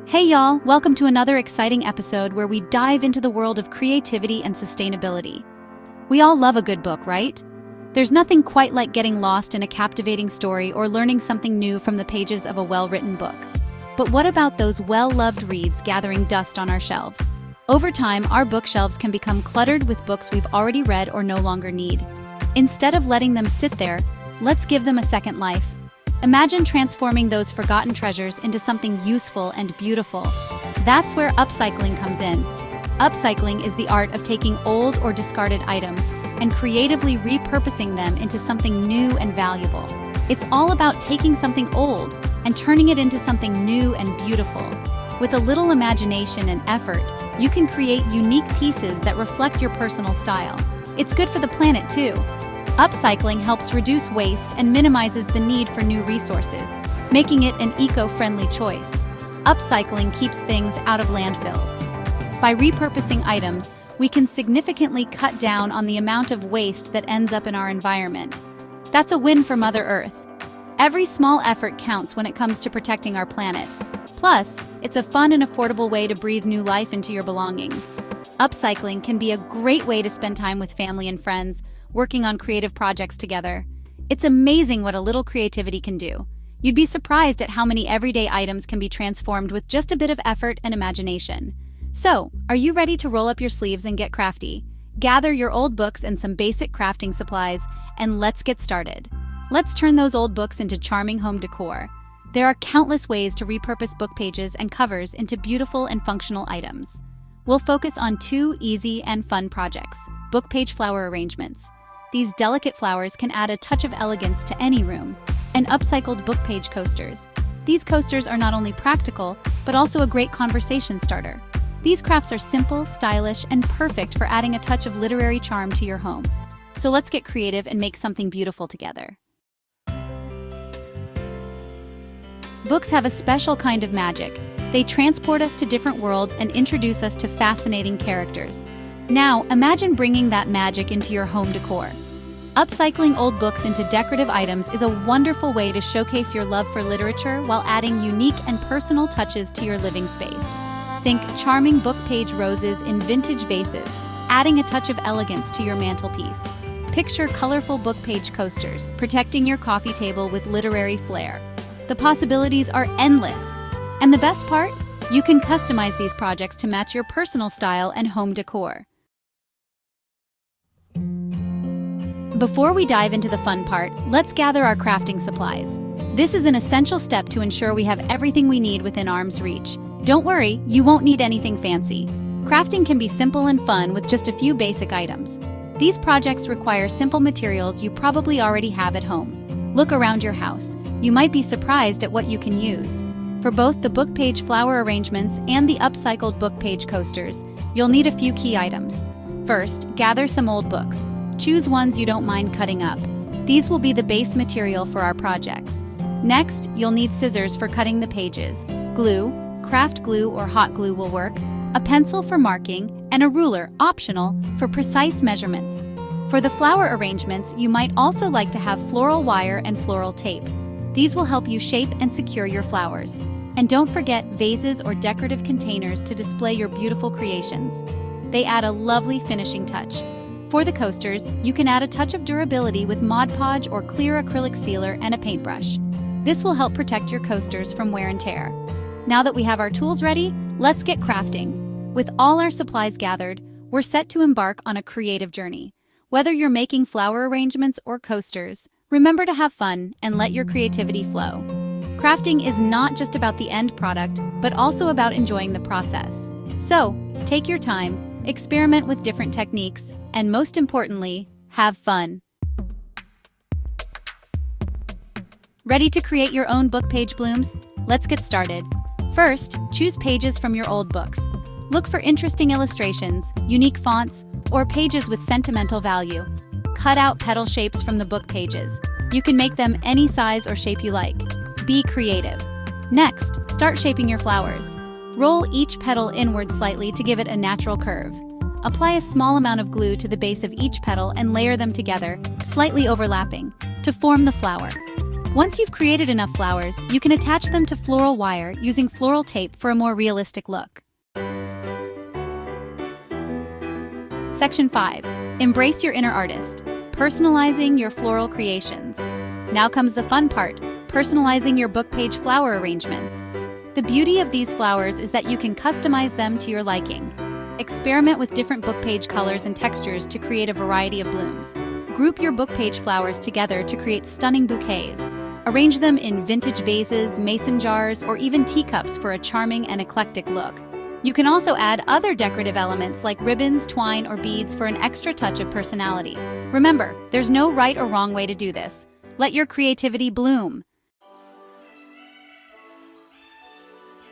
Hey y'all, welcome to another exciting episode where we dive into the world of creativity and sustainability. We all love a good book, right? There's nothing quite like getting lost in a captivating story or learning something new from the pages of a well-written book. But what about those well-loved reads gathering dust on our shelves? Over time, our bookshelves can become cluttered with books we've already read or no longer need. Instead of letting them sit there, let's give them a second life. Imagine transforming those forgotten treasures into something useful and beautiful. That's where upcycling comes in. Upcycling is the art of taking old or discarded items and creatively repurposing them into something new and valuable. It's all about taking something old and turning it into something new and beautiful. With a little imagination and effort, you can create unique pieces that reflect your personal style. It's good for the planet too. Upcycling helps reduce waste and minimizes the need for new resources, making it an eco-friendly choice. Upcycling keeps things out of landfills. By repurposing items, we can significantly cut down on the amount of waste that ends up in our environment. That's a win for Mother Earth. Every small effort counts when it comes to protecting our planet. Plus, it's a fun and affordable way to breathe new life into your belongings. Upcycling can be a great way to spend time with family and friends, working on creative projects together. It's amazing what a little creativity can do. You'd be surprised at how many everyday items can be transformed with just a bit of effort and imagination. So, are you ready to roll up your sleeves and get crafty? Gather your old books and some basic crafting supplies, and let's get started. Let's turn those old books into charming home decor. There are countless ways to repurpose book pages and covers into beautiful and functional items. We'll focus on two easy and fun projects: book page flower arrangements. These delicate flowers can add a touch of elegance to any room. And upcycled book page coasters. These coasters are not only practical, but also a great conversation starter. These crafts are simple, stylish, and perfect for adding a touch of literary charm to your home. So let's get creative and make something beautiful together. Books have a special kind of magic. They transport us to different worlds and introduce us to fascinating characters. Now, imagine bringing that magic into your home decor. Upcycling old books into decorative items is a wonderful way to showcase your love for literature while adding unique and personal touches to your living space. Think charming book page roses in vintage vases, adding a touch of elegance to your mantelpiece. Picture colorful book page coasters, protecting your coffee table with literary flair. The possibilities are endless. And the best part? You can customize these projects to match your personal style and home decor. Before we dive into the fun part, let's gather our crafting supplies. This is an essential step to ensure we have everything we need within arm's reach. Don't worry, you won't need anything fancy. Crafting can be simple and fun with just a few basic items. These projects require simple materials you probably already have at home. Look around your house. You might be surprised at what you can use. For both the book page flower arrangements and the upcycled book page coasters, you'll need a few key items. First, gather some old books. Choose ones you don't mind cutting up. These will be the base material for our projects. Next, you'll need scissors for cutting the pages, glue, craft glue or hot glue will work, a pencil for marking, and a ruler, optional, for precise measurements. For the flower arrangements, you might also like to have floral wire and floral tape. These will help you shape and secure your flowers. And don't forget vases or decorative containers to display your beautiful creations. They add a lovely finishing touch. For the coasters, you can add a touch of durability with Mod Podge or clear acrylic sealer and a paintbrush. This will help protect your coasters from wear and tear. Now that we have our tools ready, let's get crafting. With all our supplies gathered, we're set to embark on a creative journey. Whether you're making flower arrangements or coasters, remember to have fun and let your creativity flow. Crafting is not just about the end product, but also about enjoying the process. So, take your time, experiment with different techniques, and most importantly, have fun. Ready to create your own book page blooms? Let's get started. First, choose pages from your old books. Look for interesting illustrations, unique fonts, or pages with sentimental value. Cut out petal shapes from the book pages. You can make them any size or shape you like. Be creative. Next, start shaping your flowers. Roll each petal inward slightly to give it a natural curve. Apply a small amount of glue to the base of each petal and layer them together, slightly overlapping, to form the flower. Once you've created enough flowers, you can attach them to floral wire using floral tape for a more realistic look. Section 5. Embrace your inner artist. Personalizing your floral creations. Now comes the fun part, personalizing your book page flower arrangements. The beauty of these flowers is that you can customize them to your liking. Experiment with different book page colors and textures to create a variety of blooms. Group your book page flowers together to create stunning bouquets. Arrange them in vintage vases, mason jars, or even teacups for a charming and eclectic look. You can also add other decorative elements like ribbons, twine, or beads for an extra touch of personality. Remember, there's no right or wrong way to do this. Let your creativity bloom.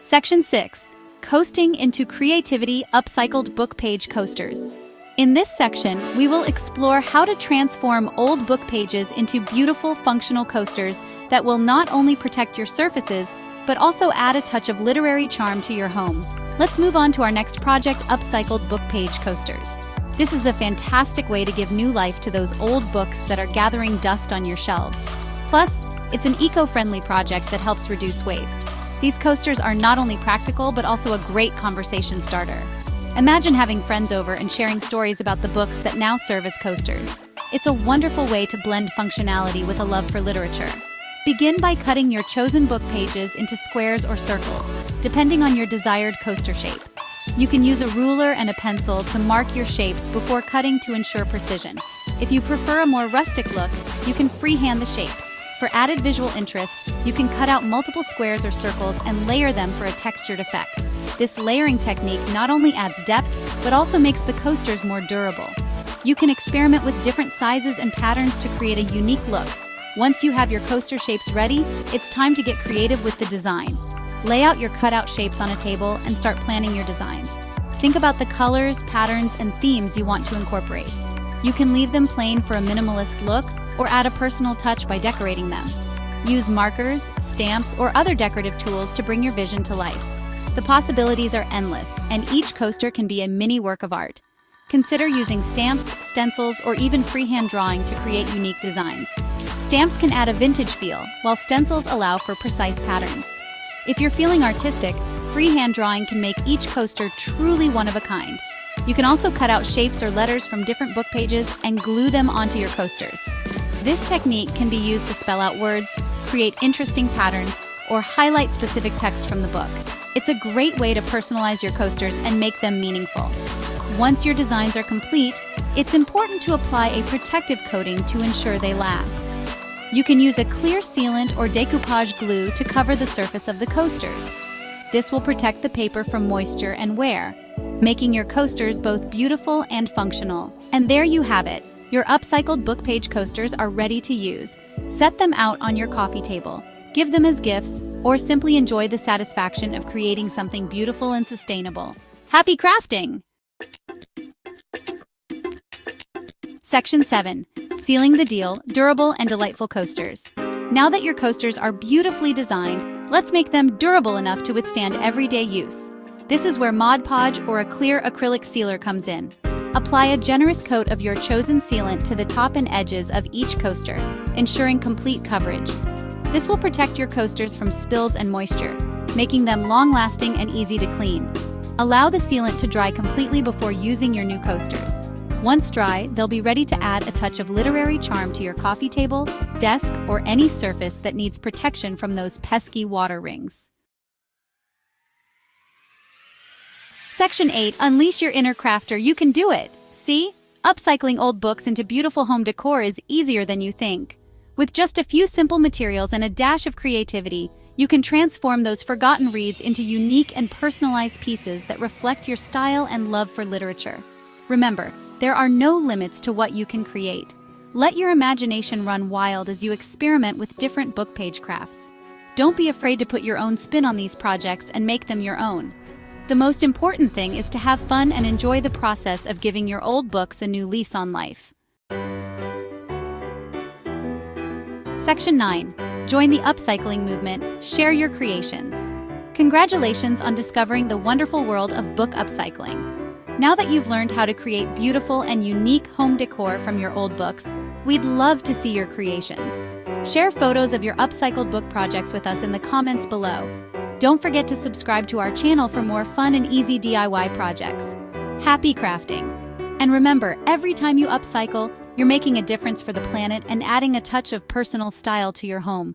Section 6. Coasting into Creativity Upcycled Book Page Coasters. In this section, we will explore how to transform old book pages into beautiful, functional coasters that will not only protect your surfaces, but also add a touch of literary charm to your home. Let's move on to our next project, Upcycled Book Page Coasters. This is a fantastic way to give new life to those old books that are gathering dust on your shelves. Plus, it's an eco-friendly project that helps reduce waste. These coasters are not only practical, but also a great conversation starter. Imagine having friends over and sharing stories about the books that now serve as coasters. It's a wonderful way to blend functionality with a love for literature. Begin by cutting your chosen book pages into squares or circles, depending on your desired coaster shape. You can use a ruler and a pencil to mark your shapes before cutting to ensure precision. If you prefer a more rustic look, you can freehand the shapes. For added visual interest, you can cut out multiple squares or circles and layer them for a textured effect. This layering technique not only adds depth, but also makes the coasters more durable. You can experiment with different sizes and patterns to create a unique look. Once you have your coaster shapes ready, it's time to get creative with the design. Lay out your cutout shapes on a table and start planning your designs. Think about the colors, patterns, and themes you want to incorporate. You can leave them plain for a minimalist look, or add a personal touch by decorating them. Use markers, stamps, or other decorative tools to bring your vision to life. The possibilities are endless, and each coaster can be a mini work of art. Consider using stamps, stencils, or even freehand drawing to create unique designs. Stamps can add a vintage feel, while stencils allow for precise patterns. If you're feeling artistic, freehand drawing can make each coaster truly one of a kind. You can also cut out shapes or letters from different book pages and glue them onto your coasters. This technique can be used to spell out words, create interesting patterns, or highlight specific text from the book. It's a great way to personalize your coasters and make them meaningful. Once your designs are complete, it's important to apply a protective coating to ensure they last. You can use a clear sealant or decoupage glue to cover the surface of the coasters. This will protect the paper from moisture and wear, making your coasters both beautiful and functional. And there you have it. Your upcycled book page coasters are ready to use. Set them out on your coffee table, give them as gifts, or simply enjoy the satisfaction of creating something beautiful and sustainable. Happy crafting! Section 7. Sealing the deal, durable and delightful coasters. Now that your coasters are beautifully designed, let's make them durable enough to withstand everyday use. This is where Mod Podge or a clear acrylic sealer comes in. Apply a generous coat of your chosen sealant to the top and edges of each coaster, ensuring complete coverage. This will protect your coasters from spills and moisture, making them long-lasting and easy to clean. Allow the sealant to dry completely before using your new coasters. Once dry, they'll be ready to add a touch of literary charm to your coffee table, desk, or any surface that needs protection from those pesky water rings. Section 8. Unleash your inner crafter. You can do it! See? Upcycling old books into beautiful home decor is easier than you think. With just a few simple materials and a dash of creativity, you can transform those forgotten reads into unique and personalized pieces that reflect your style and love for literature. Remember, there are no limits to what you can create. Let your imagination run wild as you experiment with different book page crafts. Don't be afraid to put your own spin on these projects and make them your own. The most important thing is to have fun and enjoy the process of giving your old books a new lease on life. Section 9. Join the upcycling movement. Share your creations. Congratulations on discovering the wonderful world of book upcycling. Now that you've learned how to create beautiful and unique home decor from your old books, we'd love to see your creations. Share photos of your upcycled book projects with us in the comments below. Don't forget to subscribe to our channel for more fun and easy DIY projects. Happy crafting! And remember, every time you upcycle, you're making a difference for the planet and adding a touch of personal style to your home.